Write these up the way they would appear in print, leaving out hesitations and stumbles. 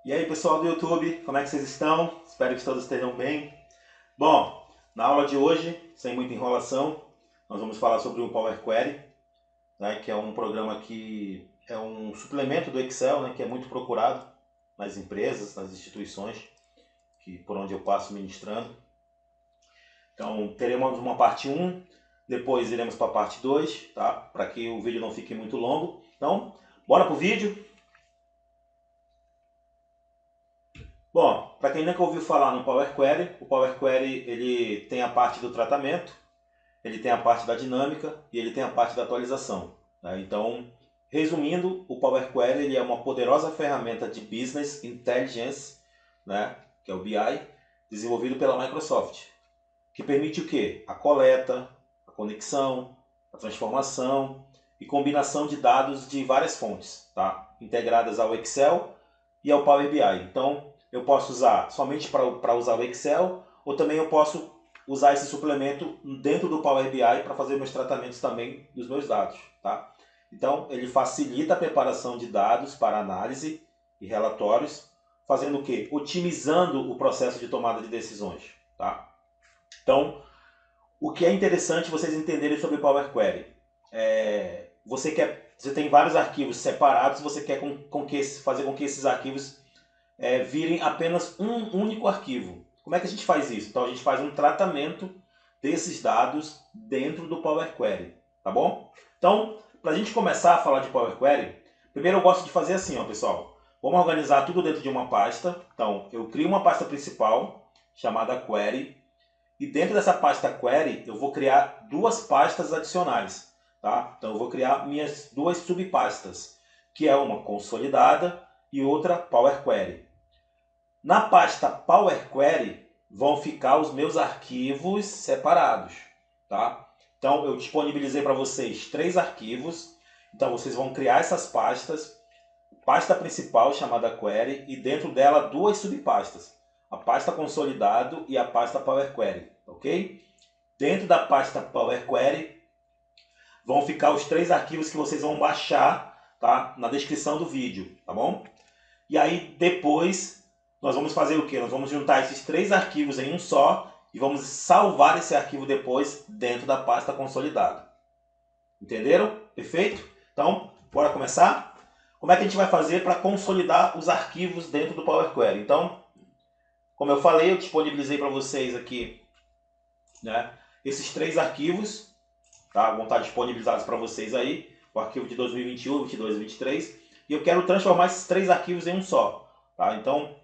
E aí, pessoal do YouTube, como é que vocês estão? Espero que todos estejam bem. Bom, na aula de hoje, sem muita enrolação, nós vamos falar sobre o Power Query, né, que é um programa que é um suplemento do Excel, né, que é muito procurado nas empresas, nas instituições, por onde eu passo ministrando. Então, teremos uma parte 1, depois iremos para a parte 2, tá? Para que o vídeo não fique muito longo. Então, bora pro vídeo. Bom, para quem nunca ouviu falar no Power Query, o Power Query ele tem a parte do tratamento, ele tem a parte da dinâmica e ele tem a parte da atualização, né? Então, resumindo, o Power Query ele é uma poderosa ferramenta de Business Intelligence, né, que é o BI, desenvolvido pela Microsoft, que permite o quê? A coleta, a conexão, a transformação e combinação de dados de várias fontes, tá? Integradas ao Excel e ao Power BI. Então, eu posso usar somente para usar o Excel, ou também eu posso usar esse suplemento dentro do Power BI para fazer meus tratamentos também dos meus dados, tá? Então, ele facilita a preparação de dados para análise e relatórios, fazendo o quê? Otimizando o processo de tomada de decisões, tá? Então, o que é interessante vocês entenderem sobre o Power Query? Você tem vários arquivos separados, você quer fazer com que esses arquivos virem apenas um único arquivo. Como é que a gente faz isso? Então a gente faz um tratamento desses dados dentro do Power Query, tá bom? Então, para a gente começar a falar de Power Query, primeiro eu gosto de fazer assim, ó, pessoal. Vamos organizar tudo dentro de uma pasta. Então, eu crio uma pasta principal, chamada Query, e dentro dessa pasta Query, eu vou criar duas pastas adicionais, tá? Então, eu vou criar minhas duas subpastas, que é uma consolidada e outra Power Query. Na pasta Power Query vão ficar os meus arquivos separados, tá? Então eu disponibilizei para vocês 3 arquivos. Então vocês vão criar essas pastas. Pasta principal chamada Query e dentro dela 2 subpastas. A pasta consolidado e a pasta Power Query, ok? Dentro da pasta Power Query vão ficar os 3 arquivos que vocês vão baixar, tá? Na descrição do vídeo, tá bom? E aí depois nós vamos fazer o quê? Nós vamos juntar esses 3 arquivos em um só e vamos salvar esse arquivo depois dentro da pasta consolidada. Entenderam? Perfeito? Então, bora começar? Como é que a gente vai fazer para consolidar os arquivos dentro do Power Query? Então, como eu falei, eu disponibilizei para vocês aqui, né, esses 3 arquivos, tá? Vão estar disponibilizados para vocês aí, o arquivo de 2021, 22 e 23, e eu quero transformar esses 3 arquivos em um só, tá? Então,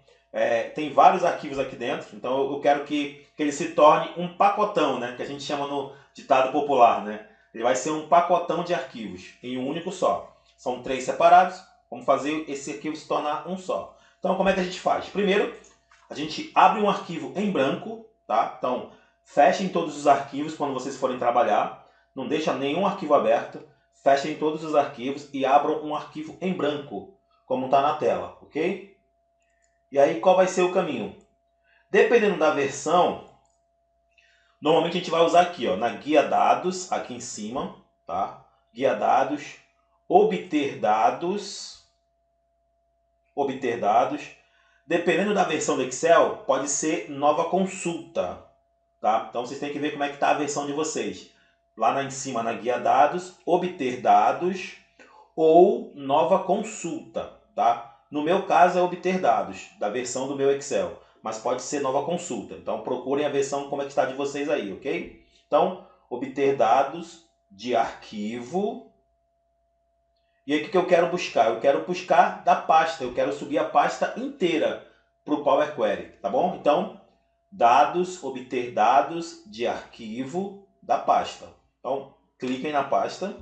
tem vários arquivos aqui dentro, então eu quero que ele se torne um pacotão, né? Que a gente chama no ditado popular, né? Ele vai ser um pacotão de arquivos em um único só. São 3 separados, vamos fazer esse arquivo se tornar um só. Então como é que a gente faz? Primeiro, a gente abre um arquivo em branco, tá? Então fechem todos os arquivos quando vocês forem trabalhar, não deixa nenhum arquivo aberto, fechem todos os arquivos e abram um arquivo em branco, como está na tela, ok? E aí, qual vai ser o caminho? Dependendo da versão, normalmente a gente vai usar aqui, ó, na guia dados, aqui em cima, tá? Guia dados, obter dados. Dependendo da versão do Excel, pode ser nova consulta, tá? Então vocês têm que ver como é que está a versão de vocês. Lá em cima, na guia dados, obter dados ou nova consulta, tá? No meu caso é obter dados, da versão do meu Excel, mas pode ser nova consulta. Então procurem a versão como é que está de vocês aí, ok? Então, obter dados de arquivo. E aí o que eu quero buscar? Eu quero buscar da pasta, eu quero subir a pasta inteira para o Power Query, tá bom? Então, dados, obter dados de arquivo da pasta. Então, cliquem na pasta.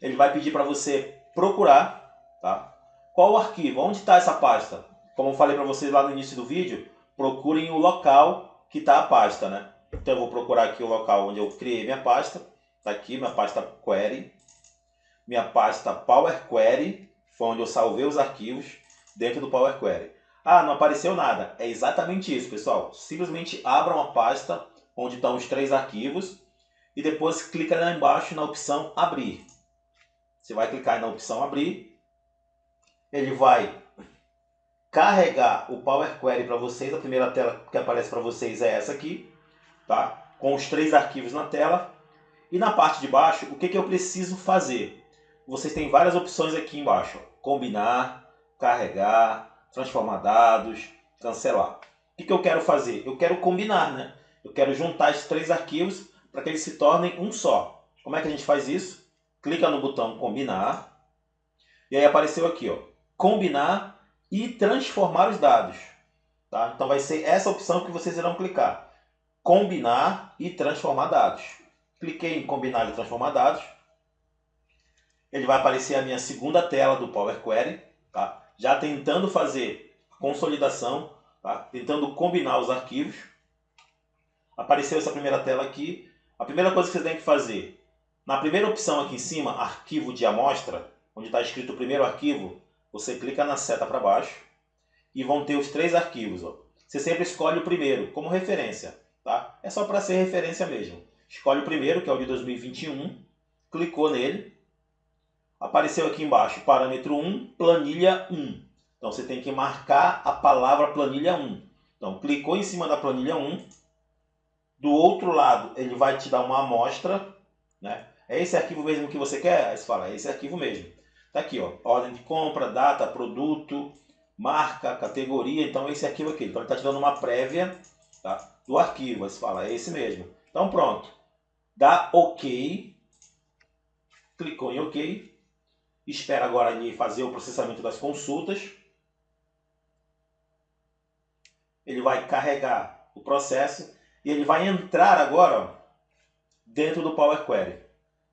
Ele vai pedir para você procurar, tá? Qual o arquivo? Onde está essa pasta? Como eu falei para vocês lá no início do vídeo, procurem o local que está a pasta, né? Então eu vou procurar aqui o local onde eu criei minha pasta. Está aqui minha pasta Query, minha pasta Power Query, foi onde eu salvei os arquivos dentro do Power Query. Ah, não apareceu nada. É exatamente isso, pessoal. Simplesmente abram a pasta onde estão os 3 arquivos e depois clica lá embaixo na opção Abrir. Você vai clicar na opção Abrir. ele vai carregar o Power Query para vocês. A primeira tela que aparece para vocês é essa aqui, tá? Com os 3 arquivos na tela. E na parte de baixo, o que eu preciso fazer? Vocês têm várias opções aqui embaixo. Combinar, carregar, transformar dados, cancelar. O que eu quero fazer? Eu quero combinar, né? Eu quero juntar esses 3 arquivos para que eles se tornem um só. Como é que a gente faz isso? Clica no botão combinar. E aí apareceu aqui, ó, combinar e transformar os dados. Tá? Então vai ser essa opção que vocês irão clicar. Combinar e transformar dados. Cliquei em combinar e transformar dados. Ele vai aparecer a minha segunda tela do Power Query. Tá? Já tentando fazer a consolidação. Tá? Tentando combinar os arquivos. Apareceu essa primeira tela aqui. A primeira coisa que você tem que fazer. Na primeira opção aqui em cima, arquivo de amostra, onde está escrito o primeiro arquivo, você clica na seta para baixo e vão ter os 3 arquivos. Ó. Você sempre escolhe o primeiro como referência. Tá? É só para ser referência mesmo. Escolhe o primeiro, que é o de 2021, clicou nele, apareceu aqui embaixo parâmetro 1, planilha 1. Então você tem que marcar a palavra planilha 1. Então clicou em cima da planilha 1, do outro lado ele vai te dar uma amostra, né? É esse arquivo mesmo que você quer? Aí você fala, é esse arquivo mesmo. Tá aqui, ó, ordem de compra, data, produto, marca, categoria. Então esse arquivo aqui. Então ele está te dando uma prévia, tá, do arquivo. Aí você fala, é esse mesmo. Então pronto. Dá OK. Clicou em OK. Espera agora ele fazer o processamento das consultas. Ele vai carregar o processo e ele vai entrar agora, ó, dentro do Power Query.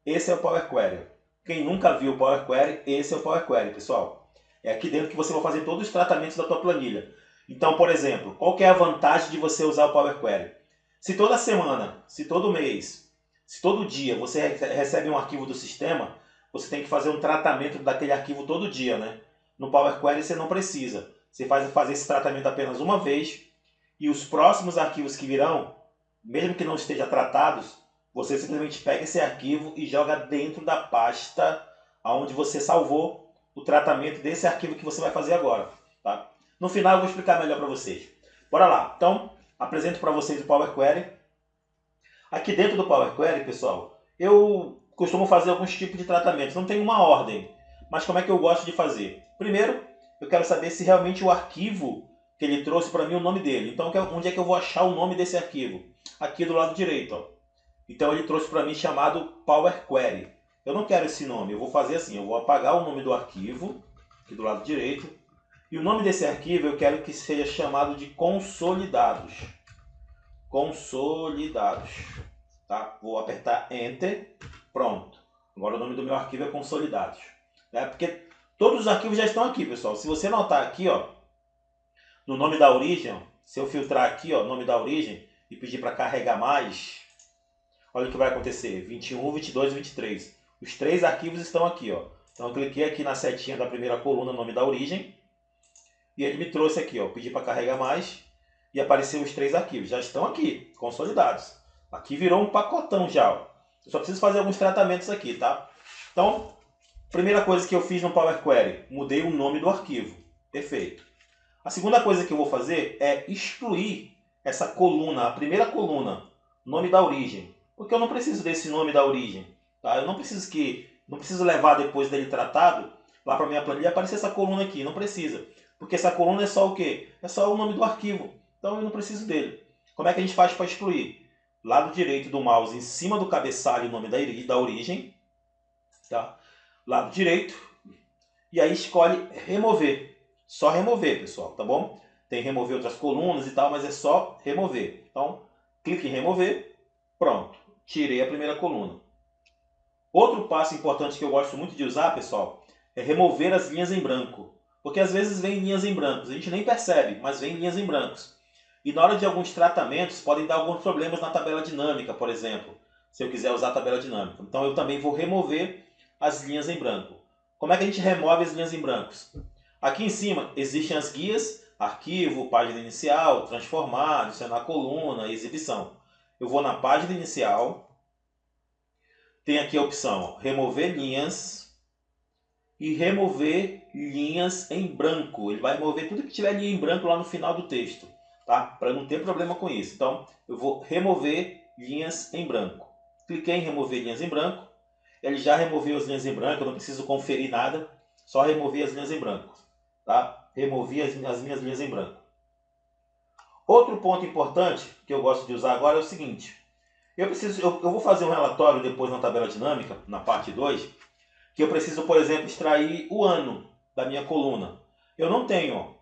Esse é o Power Query. Quem nunca viu o Power Query, esse é o Power Query, pessoal. É aqui dentro que você vai fazer todos os tratamentos da tua planilha. Então, por exemplo, qual que é a vantagem de você usar o Power Query? Se toda semana, se todo mês, se todo dia você recebe um arquivo do sistema, você tem que fazer um tratamento daquele arquivo todo dia, né? No Power Query você não precisa. Você faz fazer esse tratamento apenas uma vez e os próximos arquivos que virão, mesmo que não estejam tratados, você simplesmente pega esse arquivo e joga dentro da pasta onde você salvou o tratamento desse arquivo que você vai fazer agora. Tá? No final eu vou explicar melhor para vocês. Bora lá. Então, apresento para vocês o Power Query. Aqui dentro do Power Query, pessoal, eu costumo fazer alguns tipos de tratamentos. Não tem uma ordem, mas como é que eu gosto de fazer? Primeiro, eu quero saber se realmente o arquivo que ele trouxe para mim, o nome dele. Então, onde é que eu vou achar o nome desse arquivo? Aqui do lado direito, ó. Então ele trouxe para mim chamado Power Query. Eu não quero esse nome, eu vou fazer assim, eu vou apagar o nome do arquivo, aqui do lado direito, e o nome desse arquivo eu quero que seja chamado de consolidados. Consolidados. Tá? Vou apertar Enter, pronto. Agora o nome do meu arquivo é consolidados. Né? Porque todos os arquivos já estão aqui, pessoal. Se você notar aqui, ó, no nome da origem, ó, se eu filtrar aqui, ó, nome da origem, e pedir para carregar mais, olha o que vai acontecer, 21, 22 e 23. Os 3 arquivos estão aqui. Ó. Então eu cliquei aqui na setinha da primeira coluna, nome da origem. E ele me trouxe aqui, ó, pedi para carregar mais. E apareceu os 3 arquivos. Já estão aqui, consolidados. Aqui virou um pacotão já. Ó. Eu só preciso fazer alguns tratamentos aqui, tá? Então, primeira coisa que eu fiz no Power Query, mudei o nome do arquivo. Perfeito. A segunda coisa que eu vou fazer é excluir essa coluna, a primeira coluna, nome da origem. Porque eu não preciso desse nome da origem. Tá? Eu não preciso levar depois dele tratado lá para minha planilha aparecer essa coluna aqui. Não precisa. Porque essa coluna é só o quê? É só o nome do arquivo. Então eu não preciso dele. Como é que a gente faz para excluir? Lado direito do mouse, em cima do cabeçalho, o nome da origem. Tá? Lado direito. E aí escolhe remover. Só remover, pessoal. Tá bom? Tem remover outras colunas e tal, mas é só remover. Então, clique em remover. Pronto. Tirei a primeira coluna. Outro passo importante que eu gosto muito de usar, pessoal, é remover as linhas em branco. Porque às vezes vem linhas em brancos. A gente nem percebe, mas vem linhas em brancos. E na hora de alguns tratamentos, podem dar alguns problemas na tabela dinâmica, por exemplo. Se eu quiser usar a tabela dinâmica. Então eu também vou remover as linhas em branco. Como é que a gente remove as linhas em brancos? Aqui em cima existem as guias, arquivo, página inicial, transformar, adicionar coluna, exibição. Eu vou na página inicial, tem aqui a opção remover linhas e remover linhas em branco. Ele vai remover tudo que tiver linha em branco lá no final do texto, tá? Para não ter problema com isso. Então, eu vou remover linhas em branco. Cliquei em remover linhas em branco. Ele já removeu as linhas em branco, eu não preciso conferir nada. Só removi as linhas em branco, tá? Removi as minhas linhas em branco. Outro ponto importante que eu gosto de usar agora é o seguinte. Eu vou fazer um relatório depois na tabela dinâmica, na parte 2, que eu preciso, por exemplo, extrair o ano da minha coluna. Eu não tenho, ó.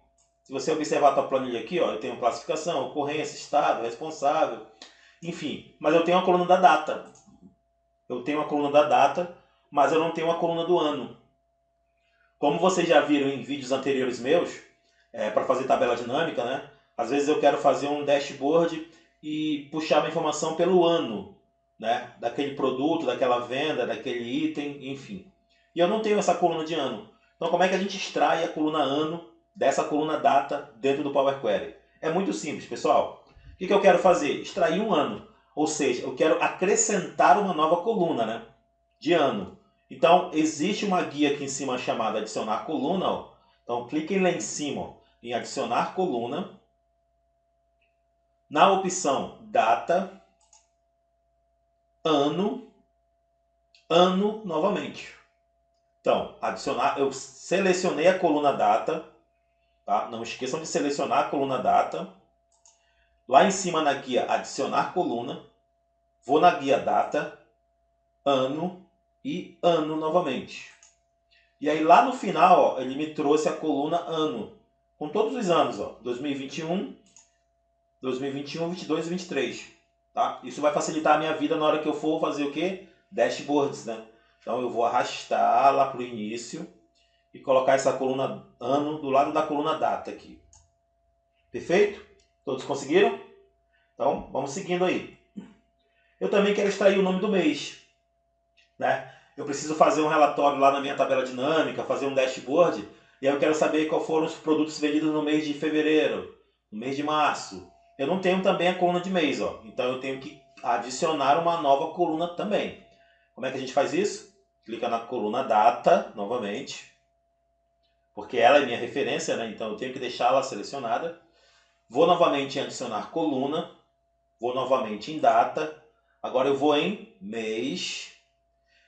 Se você observar a tua planilha aqui, ó, eu tenho classificação, ocorrência, estado, responsável, enfim. Mas eu tenho a coluna da data. Eu tenho a coluna da data, mas eu não tenho a coluna do ano. Como vocês já viram em vídeos anteriores meus, para fazer tabela dinâmica, né? Às vezes eu quero fazer um dashboard e puxar uma informação pelo ano, né? Daquele produto, daquela venda, daquele item, enfim. E eu não tenho essa coluna de ano. Então como é que a gente extrai a coluna ano dessa coluna data dentro do Power Query? É muito simples, pessoal. O que eu quero fazer? Extrair um ano. Ou seja, eu quero acrescentar uma nova coluna, né? De ano. Então, existe uma guia aqui em cima chamada adicionar coluna. Ó. Então, cliquem lá em cima ó, em adicionar coluna. Na opção data, ano, ano novamente. Então, adicionar, eu selecionei a coluna data. Tá? Não esqueçam de selecionar a coluna data. Lá em cima na guia adicionar coluna. Vou na guia data, ano e ano novamente. E aí lá no final, ó, ele me trouxe a coluna ano, com todos os anos, ó, 2021, 2021, 22 e 23. Tá? Isso vai facilitar a minha vida na hora que eu for fazer o quê? Dashboards, né? Então eu vou arrastar lá para o início e colocar essa coluna ano do lado da coluna data aqui. Perfeito? Todos conseguiram? Então vamos seguindo aí. Eu também quero extrair o nome do mês, né? Eu preciso fazer um relatório lá na minha tabela dinâmica, fazer um dashboard, e aí eu quero saber quais foram os produtos vendidos no mês de fevereiro, no mês de março. Eu não tenho também a coluna de mês, ó. Então eu tenho que adicionar uma nova coluna também. Como é que a gente faz isso? Clica na coluna data, novamente, porque ela é minha referência, né? Então eu tenho que deixá-la selecionada. Vou novamente em adicionar coluna, vou novamente em data, agora eu vou em mês.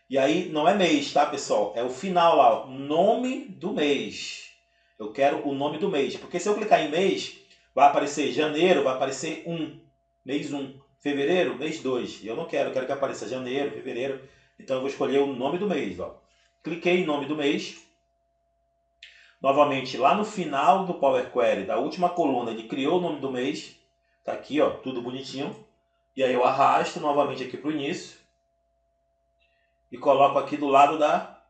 E aí não é mês, tá, pessoal? É o final lá, ó, nome do mês. Eu quero o nome do mês. Porque se eu clicar em mês, vai aparecer janeiro, vai aparecer 1. Mês 1. Fevereiro, mês 2. E eu não quero, eu quero que apareça janeiro, fevereiro. Então eu vou escolher o nome do mês. Ó. Cliquei em nome do mês. Novamente, lá no final do Power Query, da última coluna, ele criou o nome do mês. Tá aqui, ó, tudo bonitinho. E aí eu arrasto novamente aqui para o início. E coloco aqui do lado da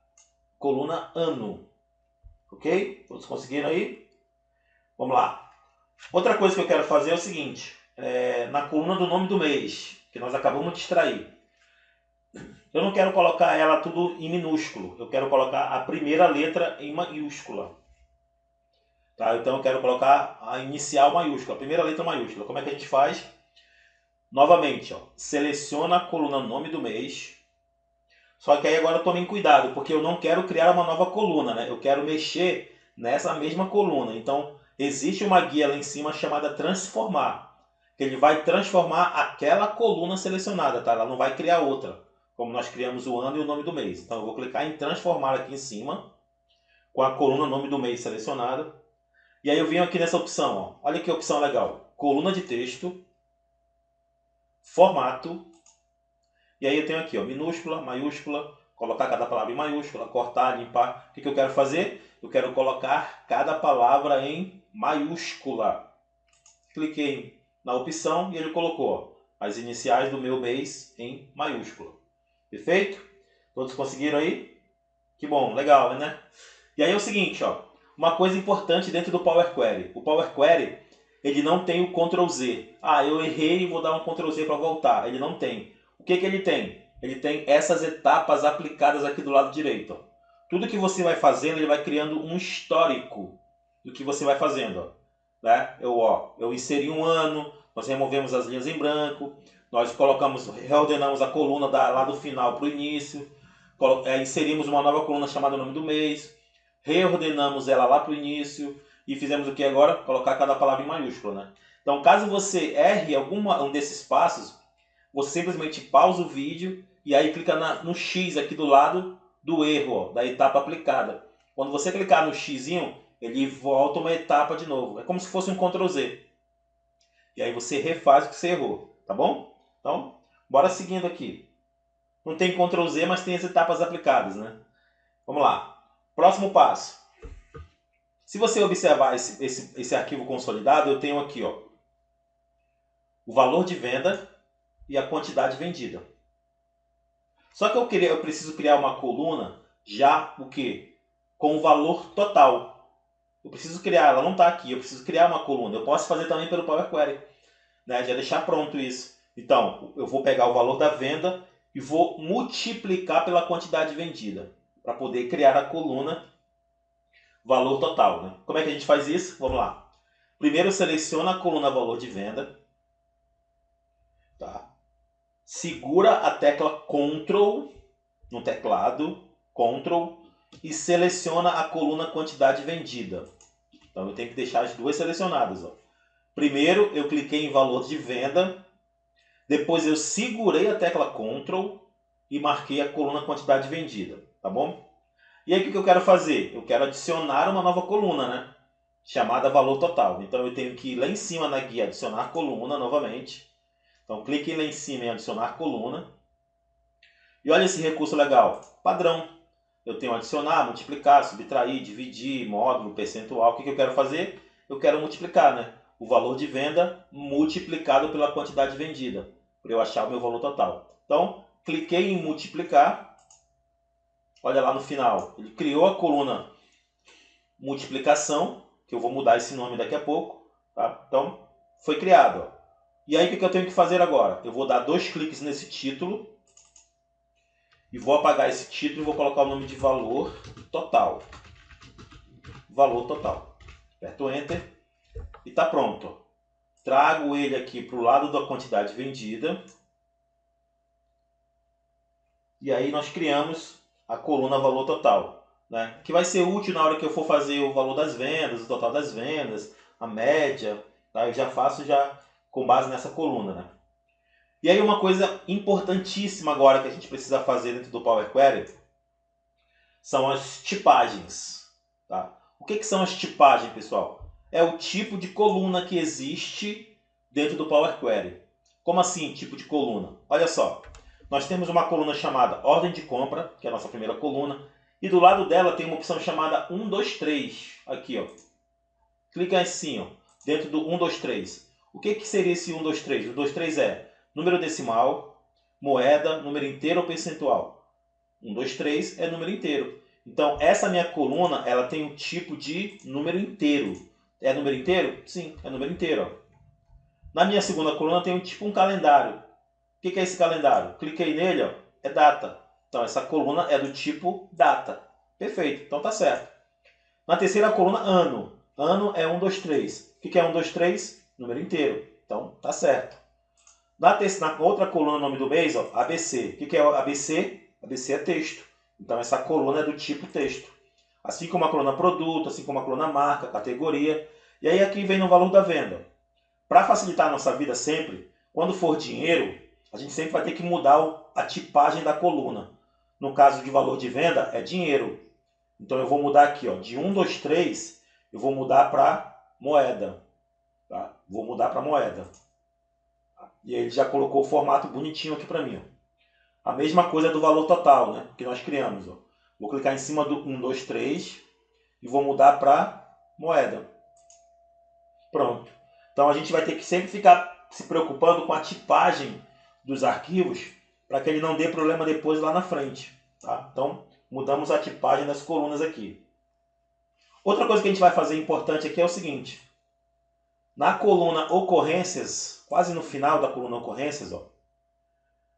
coluna ano. Ok? Todos conseguiram aí? Vamos lá. Outra coisa que eu quero fazer é o seguinte. Na coluna do nome do mês, que nós acabamos de extrair. Eu não quero colocar ela tudo em minúsculo. Eu quero colocar a primeira letra em maiúscula. Tá? Então eu quero colocar a inicial maiúscula, a primeira letra maiúscula. Como é que a gente faz? Novamente, ó, seleciona a coluna nome do mês. Só que aí agora tomem cuidado, porque eu não quero criar uma nova coluna, né? Eu quero mexer nessa mesma coluna. Então, existe uma guia lá em cima chamada transformar. Que ele vai transformar aquela coluna selecionada, tá? Ela não vai criar outra, como nós criamos o ano e o nome do mês. Então, eu vou clicar em transformar aqui em cima, com a coluna nome do mês selecionada. E aí eu venho aqui nessa opção, ó. Olha que opção legal. Coluna de texto, formato. E aí eu tenho aqui, ó, minúscula, maiúscula, colocar cada palavra em maiúscula, cortar, limpar. O que eu quero fazer? Eu quero colocar cada palavra em maiúscula. Cliquei na opção e ele colocou ó, as iniciais do meu mês em maiúscula. Perfeito? Todos conseguiram aí? Que bom, legal, né? E aí é o seguinte, ó, uma coisa importante dentro do Power Query. O Power Query, ele não tem o Ctrl Z. Ah, eu errei e vou dar um Ctrl Z para voltar. Ele não tem. O que ele tem? Ele tem essas etapas aplicadas aqui do lado direito. Ó. Tudo que você vai fazendo, ele vai criando um histórico do que você vai fazendo. Ó. Né? Eu inseri um ano, nós removemos as linhas em branco, nós reordenamos a coluna lá do final para o início, inserimos uma nova coluna chamada nome do mês, reordenamos ela lá para o início e fizemos o que agora? Colocar cada palavra em maiúscula, né? Então, caso você erre um desses passos, você simplesmente pausa o vídeo e aí clica no X aqui do lado do erro, ó, da etapa aplicada. Quando você clicar no X, ele volta uma etapa de novo. É como se fosse um Ctrl Z. E aí você refaz o que você errou, tá bom? Então, bora seguindo aqui. Não tem Ctrl Z, mas tem as etapas aplicadas, né? Vamos lá. Próximo passo. Se você observar esse arquivo consolidado, eu tenho aqui, ó, o valor de venda e a quantidade vendida. Só que eu preciso criar uma coluna já o quê? Com o valor total. Eu preciso criar, ela não está aqui, eu preciso criar uma coluna. Eu posso fazer também pelo Power Query, né? Já deixar pronto isso. Então, eu vou pegar o valor da venda e vou multiplicar pela quantidade vendida, para poder criar a coluna valor total, né? Como é que a gente faz isso? Vamos lá. Primeiro seleciona a coluna valor de venda. Tá? Segura a tecla Ctrl no teclado, Ctrl, e seleciona a coluna quantidade vendida. Então eu tenho que deixar as duas selecionadas. Ó. Primeiro eu cliquei em valor de venda, depois eu segurei a tecla Ctrl e marquei a coluna quantidade vendida, tá bom? E aí o que eu quero fazer? Eu quero adicionar uma nova coluna, né? Chamada valor total. Então eu tenho que ir lá em cima na guia adicionar coluna novamente. Então clique lá em cima em adicionar coluna. E olha esse recurso legal, padrão. Eu tenho adicionar, multiplicar, subtrair, dividir, módulo, percentual. O que eu quero fazer? Eu quero multiplicar, né? O valor de venda multiplicado pela quantidade vendida, para eu achar o meu valor total. Então, cliquei em multiplicar. Olha lá no final, ele criou a coluna multiplicação, que eu vou mudar esse nome daqui a pouco. Tá? Então, foi criado. Ó. E aí, o que eu tenho que fazer agora? Eu vou dar 2 cliques nesse título. E vou apagar esse título e vou colocar o nome de valor total. Valor total. Aperto Enter e está pronto. Trago ele aqui para o lado da quantidade vendida. E aí nós criamos a coluna valor total. Né? Que vai ser útil na hora que eu for fazer o valor das vendas, o total das vendas, a média. Tá? Eu já faço com base nessa coluna. Né? E aí uma coisa importantíssima agora que a gente precisa fazer dentro do Power Query são as tipagens. Tá? O que são as tipagens, pessoal? É o tipo de coluna que existe dentro do Power Query. Como assim, tipo de coluna? Olha só, nós temos uma coluna chamada Ordem de Compra, que é a nossa primeira coluna, e do lado dela tem uma opção chamada 1, 2, 3. Aqui, ó. Clica assim, ó, dentro do 1, 2, 3. O que seria esse 1, 2, 3? O 2, 3 é número decimal, moeda, número inteiro ou percentual. 1, 2, 3 é número inteiro. Então, essa minha coluna, ela tem o tipo de número inteiro. É número inteiro? Sim, é número inteiro. Ó. Na minha segunda coluna tem um calendário. O que é esse calendário? Cliquei nele, ó, é data. Então, essa coluna é do tipo data. Perfeito, então tá certo. Na terceira coluna, ano. Ano é 1, 2, 3. O que é 1, 2, 3? Número inteiro. Então, tá certo. Na outra coluna, nome do mês, ó, ABC. O que é o ABC? ABC é texto. Então, essa coluna é do tipo texto. Assim como a coluna produto, assim como a coluna marca, categoria. E aí aqui vem no valor da venda. Para facilitar a nossa vida sempre, quando for dinheiro, a gente sempre vai ter que mudar a tipagem da coluna. No caso de valor de venda, é dinheiro. Então, eu vou mudar aqui, ó, de 1, 2, 3, eu vou mudar para moeda. Tá? Vou mudar para moeda. E aí ele já colocou o formato bonitinho aqui para mim. Ó. A mesma coisa do valor total, né? Que nós criamos. Ó. Vou clicar em cima do 1, 2, 3 e vou mudar para moeda. Pronto. Então a gente vai ter que sempre ficar se preocupando com a tipagem dos arquivos para que ele não dê problema depois lá na frente. Tá? Então mudamos a tipagem das colunas aqui. Outra coisa que a gente vai fazer importante aqui é o seguinte. Na coluna ocorrências, quase no final da coluna ocorrências, ó,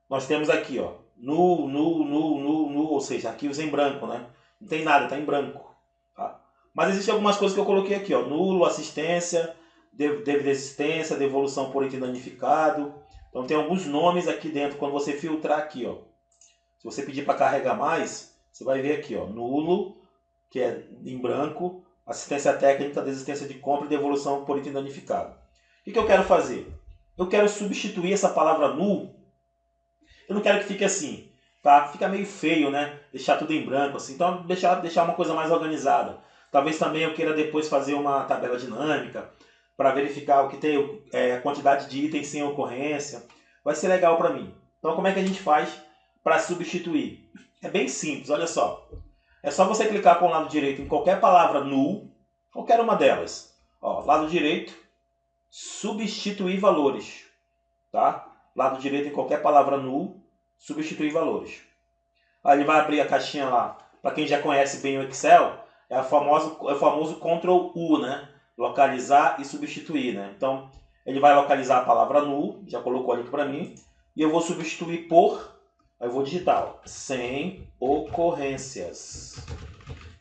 nós temos aqui, ó, null, ou seja, arquivos em branco, né? Não tem nada, está em branco. Tá? Mas existem algumas coisas que eu coloquei aqui, ó, nulo, assistência, devida existência, devolução por item danificado. Então tem alguns nomes aqui dentro, quando você filtrar aqui, ó. Se você pedir para carregar mais, você vai ver aqui, ó, nulo, que é em branco, assistência técnica, desistência de compra e devolução por item danificado. O que eu quero fazer? Eu quero substituir essa palavra null. Eu não quero que fique assim, tá? Fica meio feio, né? Deixar tudo em branco assim. Então deixar uma coisa mais organizada. Talvez também eu queira depois fazer uma tabela dinâmica para verificar o que tem, a quantidade de itens sem ocorrência. Vai ser legal para mim. Então como é que a gente faz para substituir? É bem simples, olha só. É só você clicar com o lado direito em qualquer palavra null, qualquer uma delas. Ó, lado direito, substituir valores. Tá? Lado direito em qualquer palavra null, substituir valores. Aí ele vai abrir a caixinha lá. Para quem já conhece bem o Excel, é o famoso Ctrl U, né? Localizar e substituir, né? Então, ele vai localizar a palavra null, já colocou ali para mim, e eu vou substituir por, aí eu vou digitar, ó, sem ocorrências.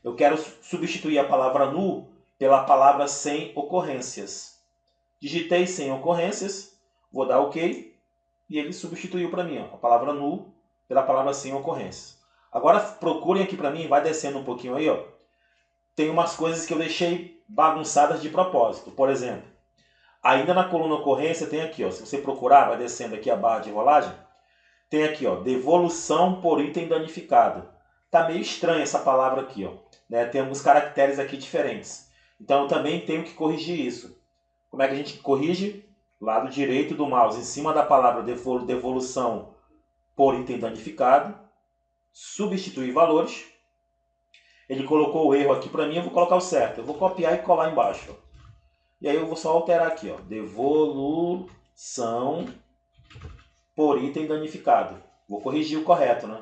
Eu quero substituir a palavra null pela palavra sem ocorrências. Digitei sem ocorrências, vou dar OK, e ele substituiu para mim, ó, a palavra null pela palavra sem ocorrências. Agora procurem aqui para mim, vai descendo um pouquinho aí, ó. Tem umas coisas que eu deixei bagunçadas de propósito. Por exemplo, ainda na coluna ocorrência tem aqui, ó, se você procurar, vai descendo aqui a barra de rolagem, tem aqui, ó, devolução por item danificado. Tá meio estranha essa palavra aqui, ó, né? Tem alguns caracteres aqui diferentes. Então eu também tenho que corrigir isso. Como é que a gente corrige? Lado direito do mouse, em cima da palavra devolução por item danificado, substituir valores. Ele colocou o erro aqui para mim, eu vou colocar o certo. Eu vou copiar e colar embaixo. E aí eu vou só alterar aqui, ó, devolução por item danificado. Vou corrigir o correto, né?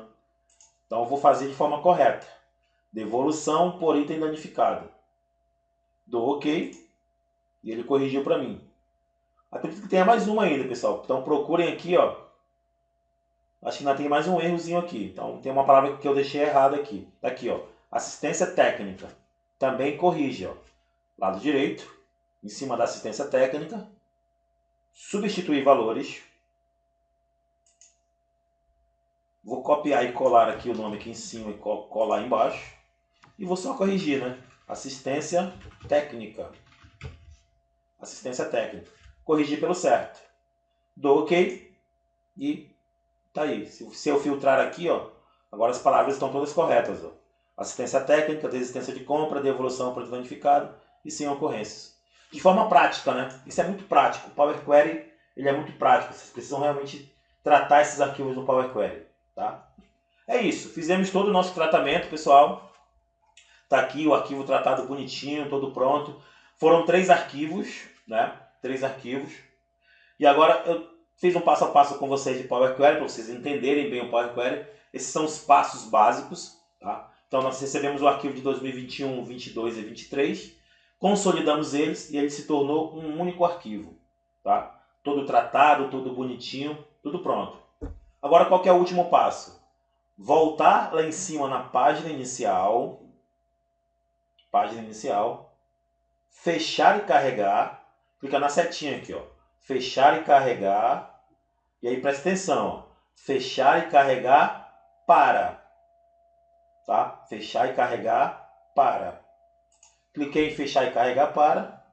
Então eu vou fazer de forma correta. Devolução por item danificado. Dou OK e ele corrigiu para mim. Acredito que tenha mais uma ainda, pessoal. Então procurem aqui, ó. Acho que ainda tem mais um errozinho aqui. Então tem uma palavra que eu deixei errada aqui. Tá aqui, ó. Assistência técnica. Também corrige, ó. Lado direito, em cima da assistência técnica. Substituir valores. Vou copiar e colar aqui o nome aqui em cima e colar embaixo. E vou só corrigir, né? Assistência técnica. Assistência técnica. Corrigir pelo certo. Dou OK e tá aí. Se eu filtrar aqui, ó, agora as palavras estão todas corretas, ó. Assistência técnica, desistência de compra, devolução por danificado e sem ocorrências. De forma prática, né? Isso é muito prático. O Power Query, ele é muito prático. Vocês precisam realmente tratar esses arquivos no Power Query, tá? É isso. Fizemos todo o nosso tratamento, pessoal. Tá aqui o arquivo tratado bonitinho, todo pronto. Foram 3 arquivos, né? 3 arquivos. E agora eu fiz um passo a passo com vocês de Power Query, para vocês entenderem bem o Power Query. Esses são os passos básicos, tá? Então nós recebemos o arquivo de 2021, 22 e 23, consolidamos eles e ele se tornou um único arquivo, tá? Todo tratado, todo bonitinho, tudo pronto. Agora qual que é o último passo? Voltar lá em cima na página inicial, fechar e carregar, clica na setinha aqui, ó, fechar e carregar, e aí presta atenção, ó, fechar e carregar para, tá? Fechar e carregar para. Cliquei em fechar e carregar para.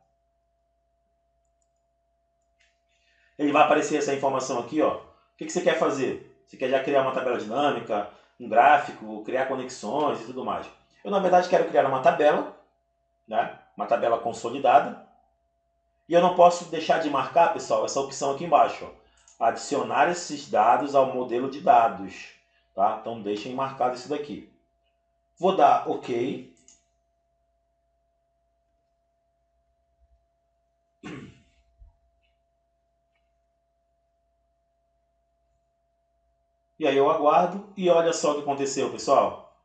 Ele vai aparecer essa informação aqui, ó. O que você quer fazer? Você quer já criar uma tabela dinâmica, um gráfico, criar conexões e tudo mais. Eu, na verdade, quero criar uma tabela, né? Uma tabela consolidada. E eu não posso deixar de marcar, pessoal, essa opção aqui embaixo, ó. Adicionar esses dados ao modelo de dados. Tá? Então deixem marcado isso daqui. Vou dar OK. E aí eu aguardo e olha só o que aconteceu, pessoal.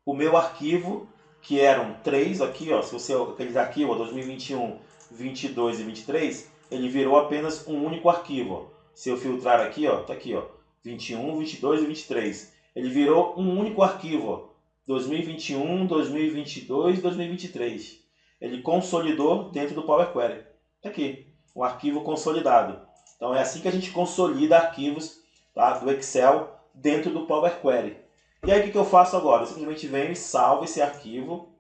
O meu arquivo, que eram 3 aqui, ó, se você aqueles arquivos, 2021, 22 e 23, ele virou apenas um único arquivo. Ó. Se eu filtrar aqui, ó, tá aqui, ó, 21, 22 e 23. Ele virou um único arquivo, ó, 2021, 2022 e 2023. Ele consolidou dentro do Power Query. Tá aqui, um arquivo consolidado. Então é assim que a gente consolida arquivos, tá, do Excel dentro do Power Query. E aí o que eu faço agora? Eu simplesmente venho e salvo esse arquivo,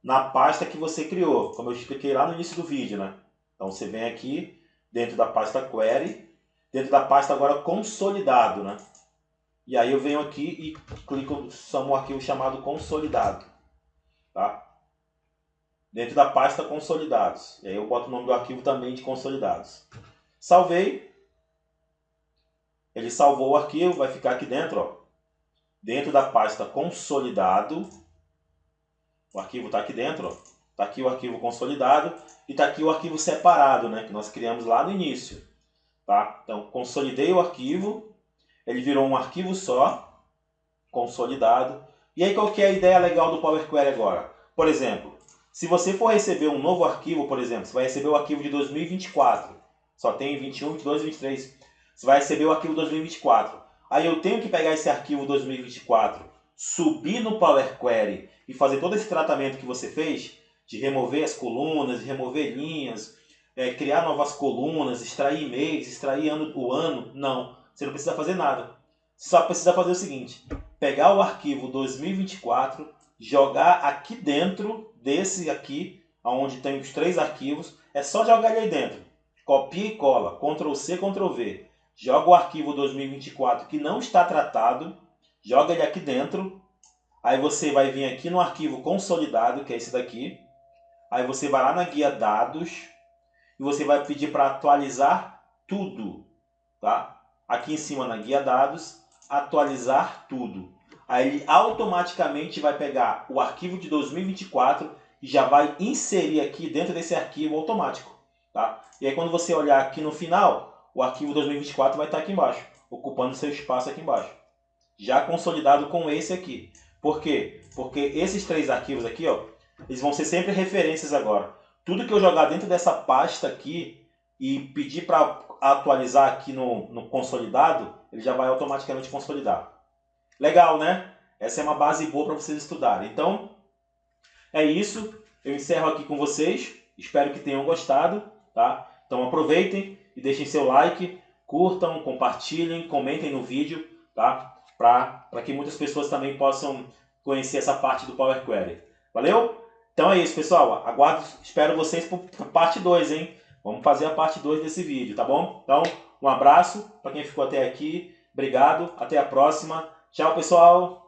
na pasta que você criou, como eu expliquei lá no início do vídeo, né? Então você vem aqui dentro da pasta Query, dentro da pasta agora consolidado, né? E aí eu venho aqui e clico, chamo um arquivo chamado consolidado, tá? Dentro da pasta consolidados. E aí eu boto o nome do arquivo também de consolidados. Salvei. Ele salvou o arquivo, vai ficar aqui dentro, ó. Dentro da pasta consolidado. O arquivo está aqui dentro, ó. Está aqui o arquivo consolidado e está aqui o arquivo separado, né, que nós criamos lá no início. Tá? Então, consolidei o arquivo, ele virou um arquivo só, consolidado. E aí, qual que é a ideia legal do Power Query agora? Por exemplo, se você for receber um novo arquivo, por exemplo, você vai receber o arquivo de 2024, só tem 21, 22 e 23. Você vai receber o arquivo 2024. Aí eu tenho que pegar esse arquivo 2024, subir no Power Query e fazer todo esse tratamento que você fez, de remover as colunas, de remover linhas, criar novas colunas, extrair e-mails, extrair o ano. Não, você não precisa fazer nada. Você só precisa fazer o seguinte, pegar o arquivo 2024, jogar aqui dentro desse aqui, onde tem os 3 arquivos, é só jogar ele aí dentro. Copia e cola, Ctrl C, Ctrl V. Joga o arquivo 2024 que não está tratado, joga ele aqui dentro. Aí você vai vir aqui no arquivo consolidado, que é esse daqui. Aí você vai lá na guia dados e você vai pedir para atualizar tudo, tá? Aqui em cima na guia dados, atualizar tudo. Aí ele automaticamente vai pegar o arquivo de 2024 e já vai inserir aqui dentro desse arquivo automático, tá? E aí quando você olhar aqui no final, o arquivo 2024 vai estar aqui embaixo, ocupando seu espaço aqui embaixo. Já consolidado com esse aqui. Por quê? Porque esses 3 arquivos aqui, ó, eles vão ser sempre referências agora. Tudo que eu jogar dentro dessa pasta aqui e pedir para atualizar aqui no consolidado, ele já vai automaticamente consolidar. Legal, né? Essa é uma base boa para vocês estudarem. Então, é isso. Eu encerro aqui com vocês. Espero que tenham gostado, tá? Então aproveitem e deixem seu like, curtam, compartilhem, comentem no vídeo, tá? Para que muitas pessoas também possam conhecer essa parte do Power Query. Valeu? Então é isso, pessoal. Aguardo, espero vocês para a parte 2, hein? Vamos fazer a parte 2 desse vídeo, tá bom? Então, um abraço para quem ficou até aqui. Obrigado. Até a próxima. Tchau, pessoal.